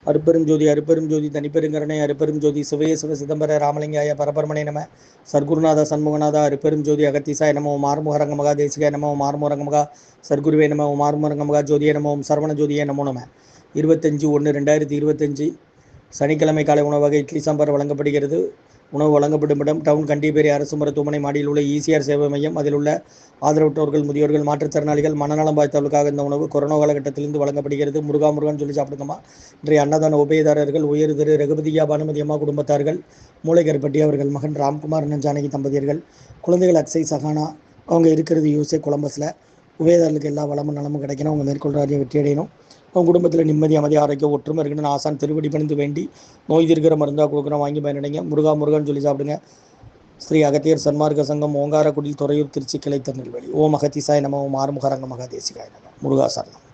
அருப்பெரும் ஜோதி அருப்பெரும் ஜோதி தனிப்பெருங்கருணை அருப்பெரும் ஜோதி சிவய சிவ சிதம்பர ராமலிங்காய பரபரமணே நம. சர்க்குருநாத சண்முகநாதா அருப்பெரும் ஜோதி அகத்தீசாய நமோ மார்முகரங்க மகா தேசிகாய நமோ மார்முகரங்க மகா சர்க்குருவே நமோ மார்முகரங்க மகா ஜோதியே நமோ சரவண ஜோதியே நமோ நம. 25/1/2025 சனிக்கிழமை காலை உணவாக இட்லி சாம்பார் வழங்கப்படுகிறது. உணவு வழங்கப்படும் இடம் டவுன் கண்டிப்பேரி அரசு மருத்துவமனை மாடியில் உள்ள ஈசிஆர் சேவை மையம். அதில் உள்ள ஆதரவற்றோர்கள், முதியோர்கள், மாற்றுத்திறனாளிகள், மனநலம் பாதித்தவர்களுக்காக இந்த உணவு கொரோனா காலகட்டத்திலிருந்து வழங்கப்படுகிறது. முருகான்னு சொல்லி சாப்பிடுங்கம்மா. இன்றைய அன்னதான உபயதாரர்கள் உயர் திரு ரகுபதியா பானுமதி அம்மா குடும்பத்தார்கள், மூளைக்கருப்பட்டி அவர்கள் மகன் ராம்குமார் அண்ணன் ஜானகி தம்பதியர்கள், குழந்தைகள் அக்ஷய் சஹானா. அவங்க இருக்கிறது யூஎஸ்ஏ கொலம்பஸில். உபயதாரர்களுக்கு எல்லா வளமும் நலமும் கிடைக்கணும். அவங்க மேற்கொள்றாதியை வெற்றி அடையணும். அவங்க குடும்பத்தில் நிம்மதி, அமைதி, ஆரோக்கியம், ஒற்றுமை இருக்கணும்னு ஆசான் திருவடி பணிந்து வேண்டி நோய் தீர்க்கிற மருந்தாக கொடுக்குறோம், வாங்கி பயனடைங்க. முருகான்னு சொல்லி சாப்பிடுங்க. ஸ்ரீ அகத்தியர் சன்மார்க்க சங்கம், ஓங்காரக்குடில், துறையூர், திருச்சி கிளை, திருநெல்வேலி. ஓம் அகத்தீசாய நம. ஓம் ஆறுமுகரங்க மகா தேசிகாய நம. முருகா சரணம்.